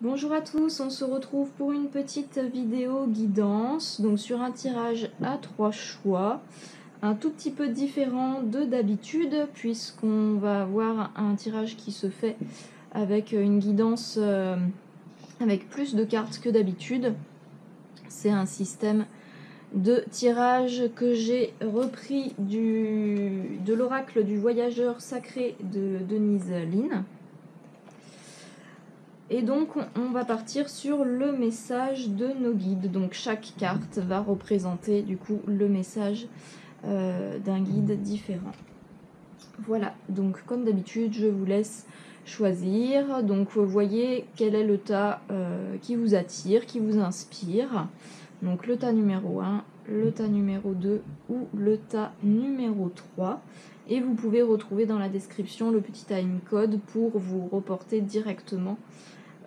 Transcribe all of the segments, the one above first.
Bonjour à tous, on se retrouve pour une petite vidéo guidance, donc sur un tirage à 3 choix, un tout petit peu différent de d'habitude puisqu'on va avoir un tirage qui se fait avec une guidance avec plus de cartes que d'habitude. C'est un système de tirage que j'ai repris de l'oracle du voyageur sacré de Denise Linn. Et donc on va partir sur le message de nos guides. Donc chaque carte va représenter du coup le message d'un guide différent. Voilà, donc comme d'habitude je vous laisse choisir. Donc vous voyez quel est le tas qui vous attire, qui vous inspire. Donc le tas numéro 1, le tas numéro 2 ou le tas numéro 3. Et vous pouvez retrouver dans la description le petit timecode pour vous reporter directement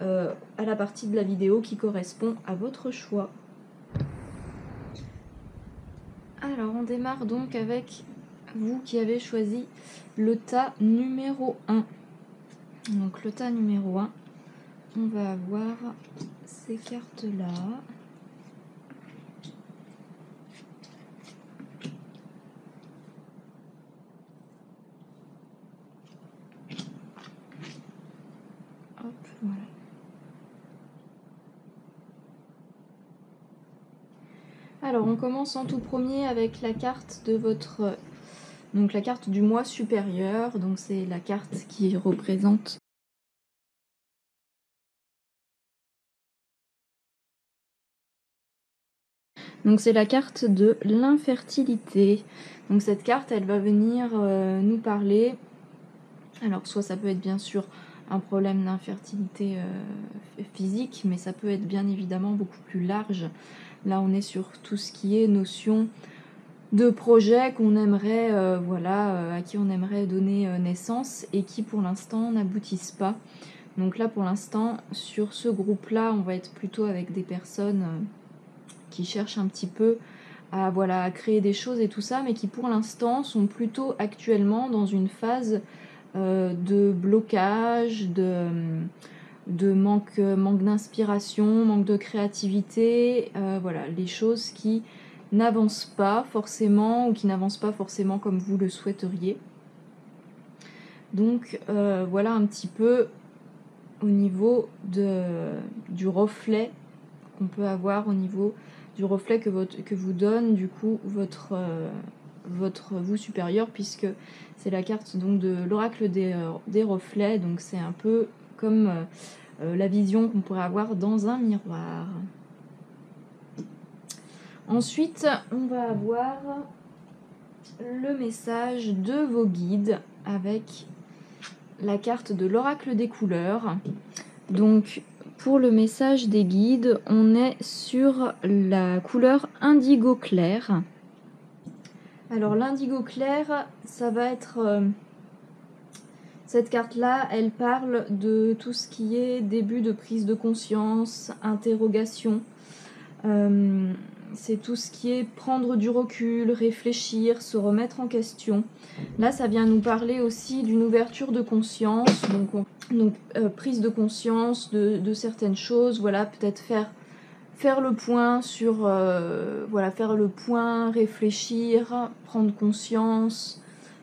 à la partie de la vidéo qui correspond à votre choix. Alors on démarre donc avec vous qui avez choisi le tas numéro 1. Donc le tas numéro 1, on va avoir ces cartes là. Hop, voilà. Alors on commence en tout premier avec la carte de votre... Donc la carte du mois supérieur, donc c'est la carte qui représente... Donc c'est la carte de l'infertilité. Donc cette carte, elle va venir nous parler... Alors soit ça peut être bien sûr un problème d'infertilité physique, mais ça peut être bien évidemment beaucoup plus large. Là on est sur tout ce qui est notion de projet qu'on aimerait, à qui on aimerait donner naissance et qui pour l'instant n'aboutissent pas. Donc là pour l'instant sur ce groupe là on va être plutôt avec des personnes qui cherchent un petit peu à créer des choses et tout ça, mais qui pour l'instant sont plutôt actuellement dans une phase de blocage, de manque d'inspiration, manque de créativité, voilà, les choses qui n'avancent pas forcément ou qui n'avancent pas forcément comme vous le souhaiteriez. Donc voilà un petit peu au niveau du reflet qu'on peut avoir, au niveau du reflet que vous donne du coup votre vous supérieur, puisque c'est la carte donc de l'oracle des reflets, donc c'est un peu comme la vision qu'on pourrait avoir dans un miroir. Ensuite on va avoir le message de vos guides avec la carte de l'oracle des couleurs. Donc pour le message des guides, on est sur la couleur indigo clair. Alors l'indigo clair, ça va être... cette carte-là, elle parle de tout ce qui est début de prise de conscience, interrogation. C'est tout ce qui est prendre du recul, réfléchir, se remettre en question. Là, ça vient nous parler aussi d'une ouverture de conscience, donc prise de conscience de certaines choses, voilà, peut-être faire le point sur, faire le point, réfléchir, prendre conscience,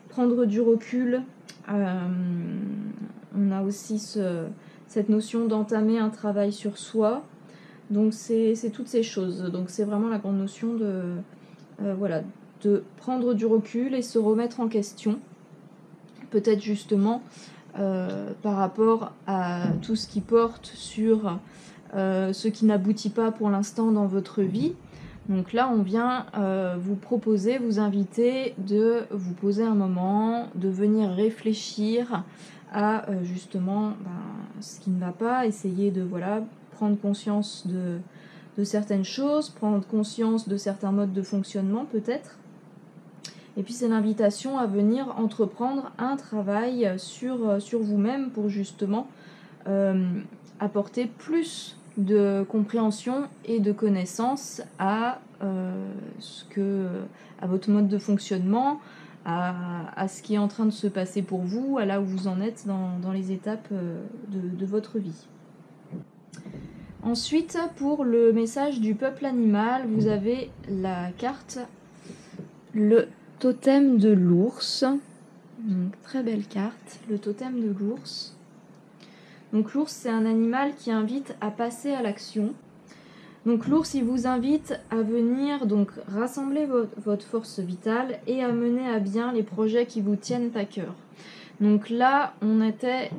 prendre du recul. On a aussi cette notion d'entamer un travail sur soi. Donc c'est toutes ces choses. Donc c'est vraiment la grande notion de prendre du recul et se remettre en question. Peut-être justement par rapport à tout ce qui porte sur ce qui n'aboutit pas pour l'instant dans votre vie. Donc là, on vient vous proposer, vous inviter de vous poser un moment, de venir réfléchir à justement ce qui ne va pas, essayer de prendre conscience de certaines choses, prendre conscience de certains modes de fonctionnement peut-être. Et puis c'est l'invitation à venir entreprendre un travail sur vous-même pour justement apporter plus de compréhension et de connaissance à votre mode de fonctionnement, à ce qui est en train de se passer pour vous, à là où vous en êtes dans les étapes de votre vie. Ensuite, pour le message du peuple animal, vous avez la carte, le totem de l'ours. Donc, très belle carte, le totem de l'ours. Donc l'ours, c'est un animal qui invite à passer à l'action. Donc l'ours, il vous invite à venir donc rassembler votre force vitale et à mener à bien les projets qui vous tiennent à cœur. Donc là, on était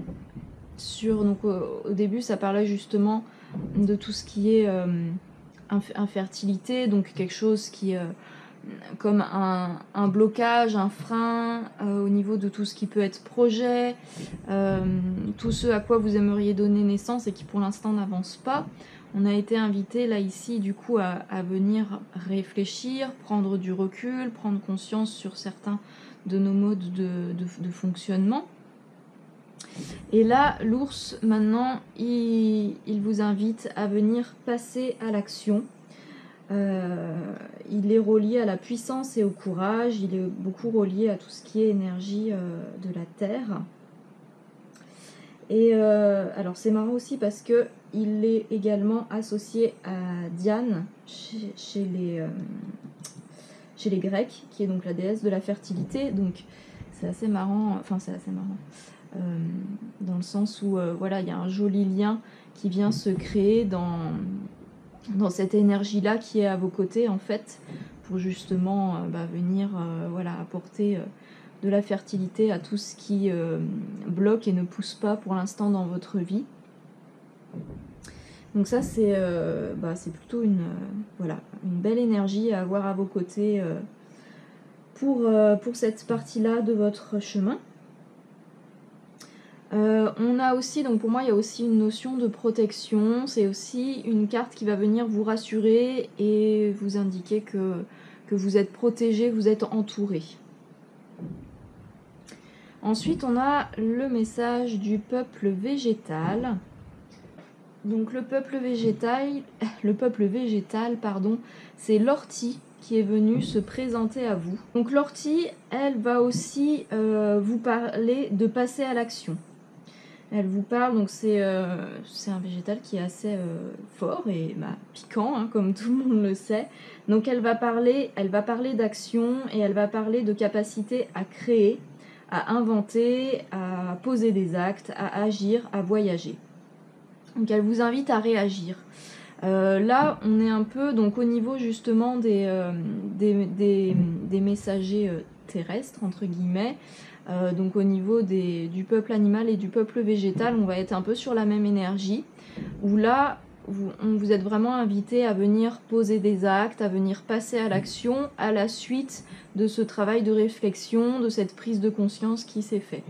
sur... Donc au début, ça parlait justement de tout ce qui est infertilité, donc quelque chose qui... comme un blocage, un frein au niveau de tout ce qui peut être projet, tout ce à quoi vous aimeriez donner naissance et qui pour l'instant n'avance pas. On a été invité là ici du coup à venir réfléchir, prendre du recul, prendre conscience sur certains de nos modes de fonctionnement. Et là, l'ours maintenant, il vous invite à venir passer à l'action. Il est relié à la puissance et au courage, il est beaucoup relié à tout ce qui est énergie de la terre. Et alors c'est marrant aussi parce que il est également associé à Diane chez les Grecs, qui est donc la déesse de la fertilité. Donc c'est assez marrant, dans le sens où voilà, il y a un joli lien qui vient se créer dans cette énergie-là qui est à vos côtés en fait, pour justement venir voilà, apporter de la fertilité à tout ce qui bloque et ne pousse pas pour l'instant dans votre vie. Donc ça c'est plutôt une belle énergie à avoir à vos côtés pour cette partie-là de votre chemin. On a aussi, donc pour moi il y a aussi une notion de protection, c'est aussi une carte qui va venir vous rassurer et vous indiquer que vous êtes protégé, vous êtes entouré. Ensuite on a le message du peuple végétal. Donc le peuple végétal, c'est l'ortie qui est venue se présenter à vous. Donc l'ortie, elle va aussi vous parler de passer à l'action. Elle vous parle, donc c'est un végétal qui est assez fort et piquant, hein, comme tout le monde le sait. Donc elle va parler d'action et elle va parler de capacité à créer, à inventer, à poser des actes, à agir, à voyager. Donc elle vous invite à réagir. Là, on est un peu donc au niveau justement des messagers terrestres, entre guillemets. Donc au niveau du peuple animal et du peuple végétal, on va être un peu sur la même énergie, où là, vous êtes vraiment invité à venir poser des actes, à venir passer à l'action à la suite de ce travail de réflexion, de cette prise de conscience qui s'est fait.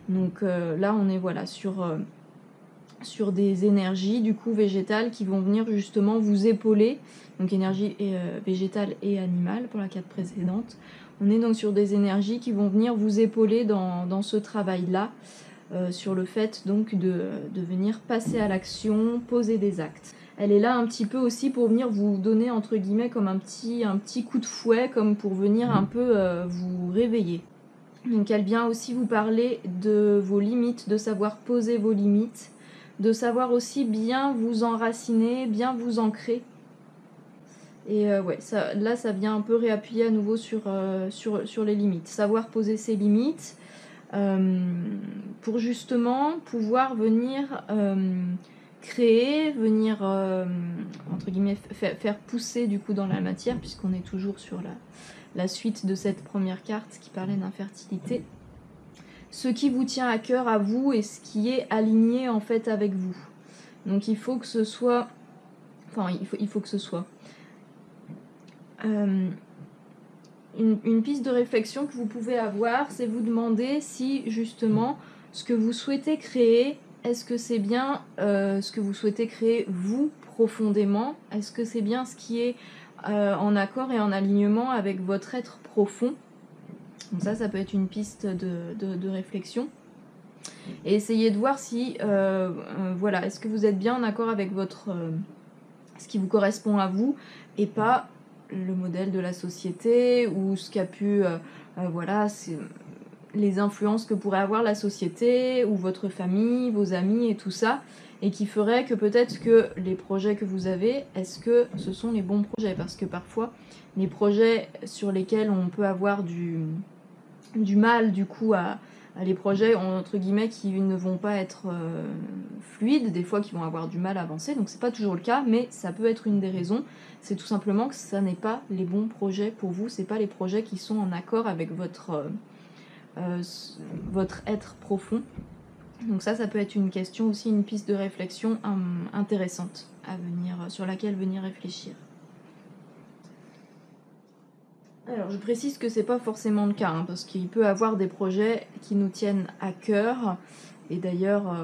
Donc là, on est voilà sur des énergies du coup végétales qui vont venir justement vous épauler, donc énergie végétale et animale pour la carte précédente. On est donc sur des énergies qui vont venir vous épauler dans ce travail-là, sur le fait donc de venir passer à l'action, poser des actes. Elle est là un petit peu aussi pour venir vous donner entre guillemets comme un petit coup de fouet, comme pour venir un peu vous réveiller. Donc elle vient aussi vous parler de vos limites, de savoir poser vos limites, de savoir aussi bien vous enraciner, bien vous ancrer. Et ça vient un peu réappuyer à nouveau sur les limites. Savoir poser ses limites pour justement pouvoir venir créer, venir entre guillemets faire pousser du coup dans la matière, puisqu'on est toujours sur la suite de cette première carte qui parlait d'infertilité. Ce qui vous tient à cœur à vous et ce qui est aligné en fait avec vous. Donc il faut que ce soit... Une piste de réflexion que vous pouvez avoir, c'est vous demander si justement ce que vous souhaitez créer, est-ce que c'est bien ce que vous souhaitez créer vous profondément? Est-ce que c'est bien ce qui est en accord et en alignement avec votre être profond? Donc ça peut être une piste de réflexion. Et essayez de voir si, est-ce que vous êtes bien en accord avec ce qui vous correspond à vous et pas le modèle de la société ou ce qu'a pu, c'est les influences que pourrait avoir la société ou votre famille, vos amis et tout ça. et qui ferait que peut-être que les projets que vous avez, est-ce que ce sont les bons projets? Parce que parfois, les projets sur lesquels on peut avoir du mal du coup à les projets entre guillemets qui ne vont pas être fluides, des fois qui vont avoir du mal à avancer, donc c'est pas toujours le cas, mais ça peut être une des raisons. C'est tout simplement que ça n'est pas les bons projets pour vous, c'est pas les projets qui sont en accord avec votre être profond. Donc ça peut être une question aussi, une piste de réflexion intéressante à venir, sur laquelle venir réfléchir. Alors je précise que c'est pas forcément le cas, hein, parce qu'il peut y avoir des projets qui nous tiennent à cœur, et d'ailleurs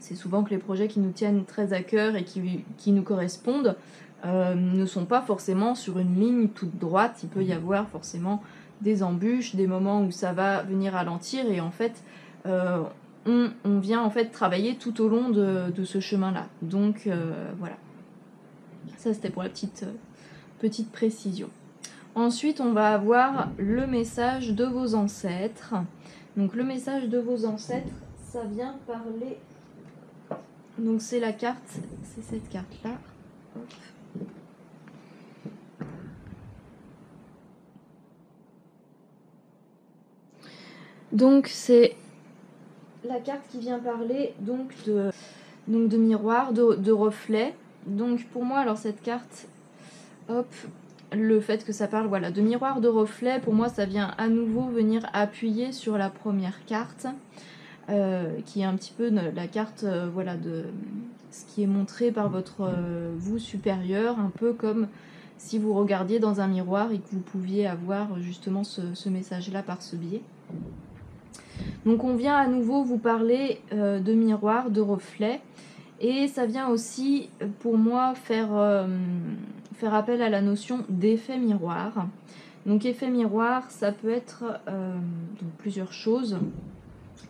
c'est souvent que les projets qui nous tiennent très à cœur et qui nous correspondent ne sont pas forcément sur une ligne toute droite. Il peut y avoir forcément des embûches, des moments où ça va venir ralentir, et en fait on vient en fait travailler tout au long de ce chemin-là. Donc voilà, ça c'était pour la petite précision. Ensuite, on va avoir le message de vos ancêtres. Donc le message de vos ancêtres, ça vient parler... Donc c'est la carte, c'est cette carte-là. Donc c'est la carte qui vient parler donc de miroir, de reflet. Donc pour moi, alors cette carte, hop, le fait que ça parle voilà, de miroir, de reflet, pour moi ça vient à nouveau venir appuyer sur la première carte, qui est un petit peu la carte voilà, de ce qui est montré par votre vous supérieur, un peu comme si vous regardiez dans un miroir et que vous pouviez avoir justement ce message-là par ce biais. Donc on vient à nouveau vous parler de miroir, de reflet, et ça vient aussi pour moi faire appel à la notion d'effet miroir. Donc effet miroir, ça peut être donc plusieurs choses.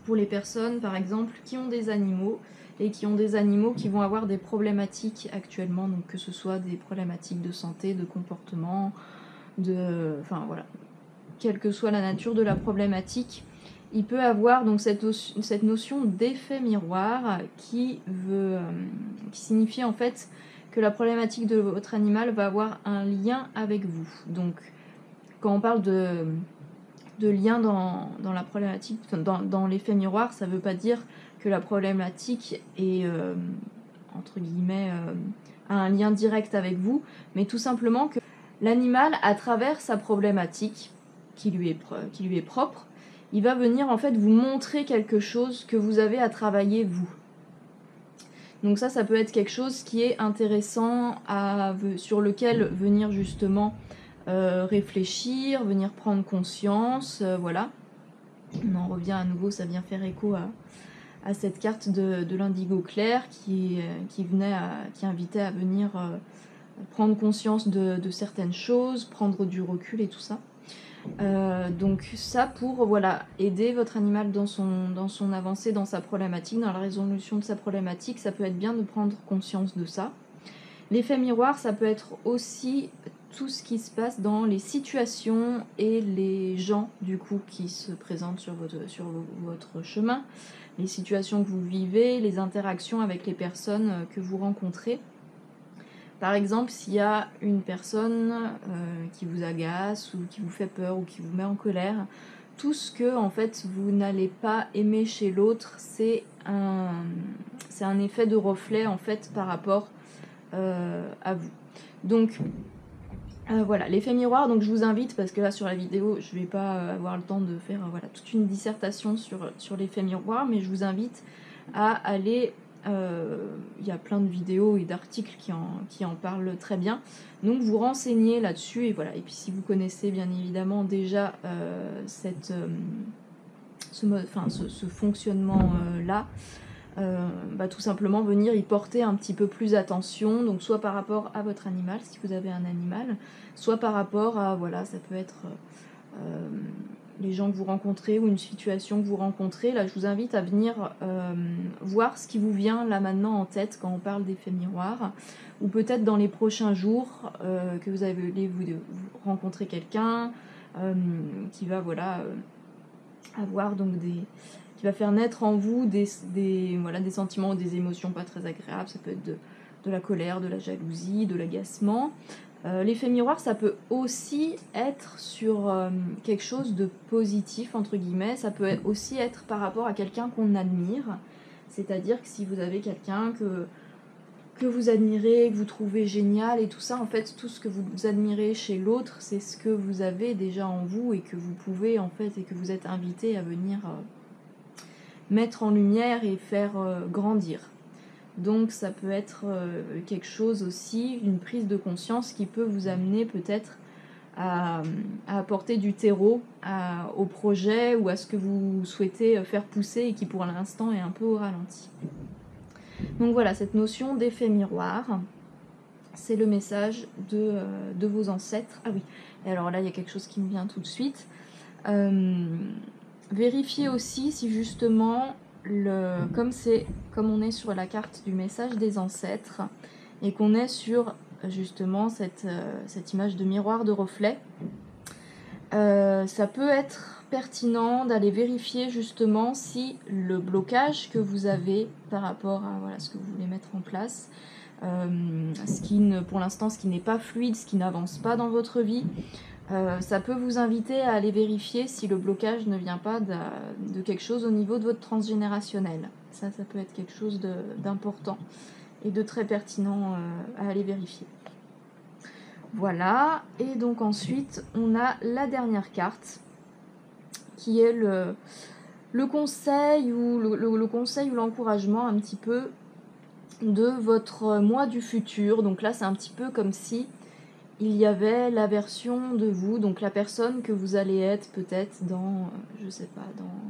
Pour les personnes par exemple qui ont des animaux et qui ont des animaux qui vont avoir des problématiques actuellement, donc que ce soit des problématiques de santé, de comportement, enfin voilà, quelle que soit la nature de la problématique, il peut avoir donc cette notion d'effet miroir qui signifie en fait que la problématique de votre animal va avoir un lien avec vous. Donc quand on parle de lien dans la problématique, dans l'effet miroir, ça ne veut pas dire que la problématique est entre guillemets a un lien direct avec vous, mais tout simplement que l'animal, à travers sa problématique qui lui est propre, il va venir en fait vous montrer quelque chose que vous avez à travailler vous. Donc ça peut être quelque chose qui est intéressant sur lequel venir justement réfléchir, venir prendre conscience, voilà. On en revient à nouveau, ça vient faire écho à cette carte de l'indigo clair qui invitait à venir prendre conscience de certaines choses, prendre du recul et tout ça. Donc ça pour voilà, aider votre animal dans son avancée, dans sa problématique, dans la résolution de sa problématique, ça peut être bien de prendre conscience de ça. L'effet miroir, ça peut être aussi tout ce qui se passe dans les situations et les gens du coup qui se présentent sur votre chemin, les situations que vous vivez, les interactions avec les personnes que vous rencontrez. Par exemple, s'il y a une personne qui vous agace ou qui vous fait peur ou qui vous met en colère, tout ce que en fait vous n'allez pas aimer chez l'autre, c'est un effet de reflet en fait par rapport à vous. Donc voilà, l'effet miroir, donc je vous invite, parce que là sur la vidéo je vais pas avoir le temps de faire voilà, toute une dissertation sur l'effet miroir, mais je vous invite à aller, il y a plein de vidéos et d'articles qui en parlent très bien, donc vous renseignez là-dessus, et voilà. Et puis si vous connaissez bien évidemment déjà ce fonctionnement là, tout simplement venir y porter un petit peu plus attention, donc soit par rapport à votre animal si vous avez un animal, soit par rapport à voilà, ça peut être les gens que vous rencontrez ou une situation que vous rencontrez. Là je vous invite à venir voir ce qui vous vient là maintenant en tête quand on parle d'effet miroir, ou peut-être dans les prochains jours que vous allez vous rencontrer quelqu'un qui va voilà avoir donc qui va faire naître en vous voilà, des sentiments ou des émotions pas très agréables. Ça peut être de la colère, de la jalousie, de l'agacement. L'effet miroir, ça peut aussi être sur quelque chose de positif, entre guillemets. Ça peut aussi être par rapport à quelqu'un qu'on admire. C'est-à-dire que si vous avez quelqu'un que vous admirez, que vous trouvez génial et tout ça, en fait, tout ce que vous admirez chez l'autre, c'est ce que vous avez déjà en vous et que vous pouvez, en fait, et que vous êtes invité à venir mettre en lumière et faire grandir. Donc ça peut être quelque chose aussi, une prise de conscience qui peut vous amener peut-être à apporter du terreau au projet ou à ce que vous souhaitez faire pousser et qui pour l'instant est un peu au ralenti. Donc voilà, cette notion d'effet miroir, c'est le message de vos ancêtres. Ah oui, et alors là il y a quelque chose qui me vient tout de suite. Vérifiez aussi si justement, comme on est sur la carte du message des ancêtres et qu'on est sur justement cette image de miroir de reflet, ça peut être pertinent d'aller vérifier justement si le blocage que vous avez par rapport à voilà, ce que vous voulez mettre en place, pour l'instant ce qui n'est pas fluide, ce qui n'avance pas dans votre vie, ça peut vous inviter à aller vérifier si le blocage ne vient pas de quelque chose au niveau de votre transgénérationnel. Ça peut être quelque chose d'important et de très pertinent à aller vérifier. Voilà, et donc ensuite on a la dernière carte qui est le conseil ou le conseil ou l'encouragement un petit peu de votre moi du futur. Donc là c'est un petit peu comme si il y avait la version de vous, donc la personne que vous allez être peut-être dans, je sais pas,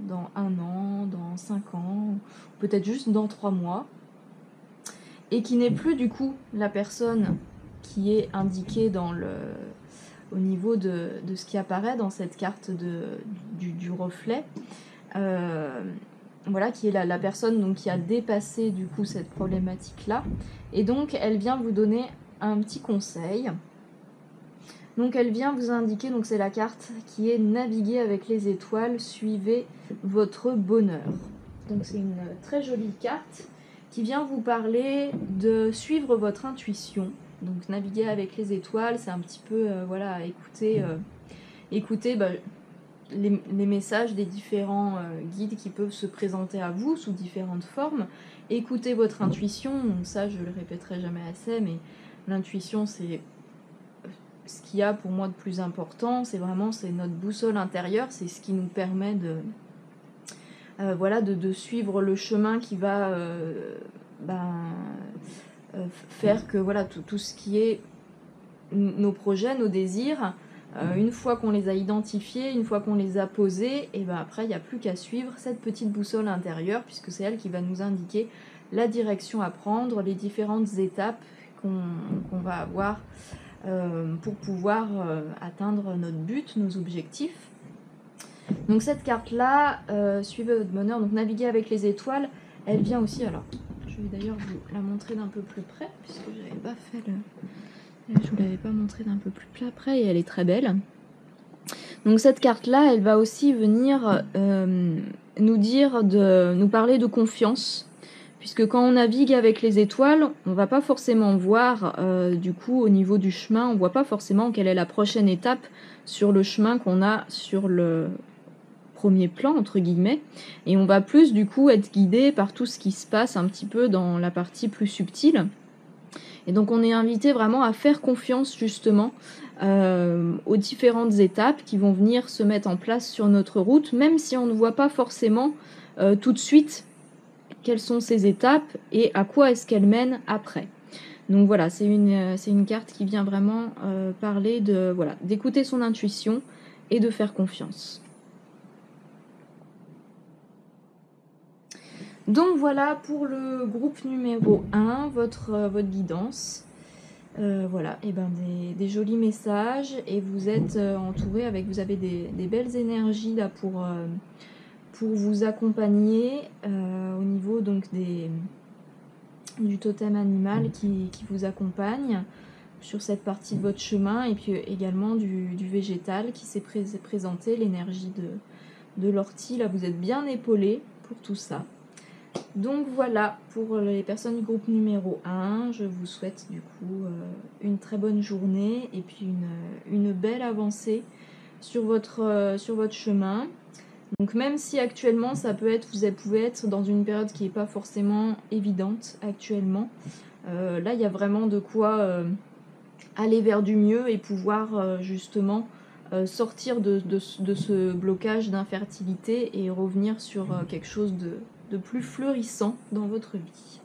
dans 1 an, dans 5 ans, peut-être juste dans 3 mois, et qui n'est plus du coup la personne qui est indiquée au niveau de ce qui apparaît dans cette carte du reflet. Voilà, qui est la personne donc, qui a dépassé du coup cette problématique-là. Et donc elle vient vous donner un petit conseil. Donc elle vient vous indiquer, donc c'est la carte qui est naviguer avec les étoiles, suivez votre bonheur. Donc c'est une très jolie carte qui vient vous parler de suivre votre intuition. Donc naviguer avec les étoiles, c'est un petit peu voilà, écouter les messages des différents guides qui peuvent se présenter à vous sous différentes formes. Écoutez votre intuition, donc ça je le répéterai jamais assez, mais l'intuition c'est ce qu'il y a pour moi de plus important, c'est notre boussole intérieure, c'est ce qui nous permet de suivre le chemin qui va faire que voilà, tout ce qui est nos projets, nos désirs, une fois qu'on les a identifiés, une fois qu'on les a posés, et ben après il n'y a plus qu'à suivre cette petite boussole intérieure, puisque c'est elle qui va nous indiquer la direction à prendre, les différentes étapes qu'on va avoir pour pouvoir atteindre notre but, nos objectifs. Donc cette carte-là, suivez votre bonheur, donc naviguer avec les étoiles, elle vient aussi, alors je vais d'ailleurs vous la montrer d'un peu plus près, puisque je n'avais pas fait je vous l'avais pas montré d'un peu plus près, et elle est très belle. Donc cette carte-là, elle va aussi venir nous parler de confiance, puisque quand on navigue avec les étoiles, on va pas forcément voir, du coup, au niveau du chemin, on voit pas forcément quelle est la prochaine étape sur le chemin qu'on a sur le premier plan, entre guillemets, et on va plus, du coup, être guidé par tout ce qui se passe un petit peu dans la partie plus subtile. Et donc on est invité vraiment à faire confiance, justement, aux différentes étapes qui vont venir se mettre en place sur notre route, même si on ne voit pas forcément tout de suite quelles sont ces étapes et à quoi est-ce qu'elles mènent après. Donc voilà, c'est une carte qui vient vraiment parler d'écouter son intuition et de faire confiance. Donc voilà pour le groupe numéro 1, votre guidance. Voilà, et des jolis messages, et vous êtes entouré vous avez des belles énergies là pour vous accompagner au niveau donc du totem animal qui vous accompagne sur cette partie de votre chemin, et puis également du végétal qui s'est présenté, l'énergie de l'ortie. Là, vous êtes bien épaulé pour tout ça. Donc voilà, pour les personnes du groupe numéro 1, je vous souhaite du coup une très bonne journée et puis une belle avancée sur votre chemin. Donc même si actuellement ça peut être, vous pouvez être dans une période qui n'est pas forcément évidente actuellement, là il y a vraiment de quoi aller vers du mieux et pouvoir justement sortir de ce blocage d'infertilité et revenir sur quelque chose de plus fleurissant dans votre vie.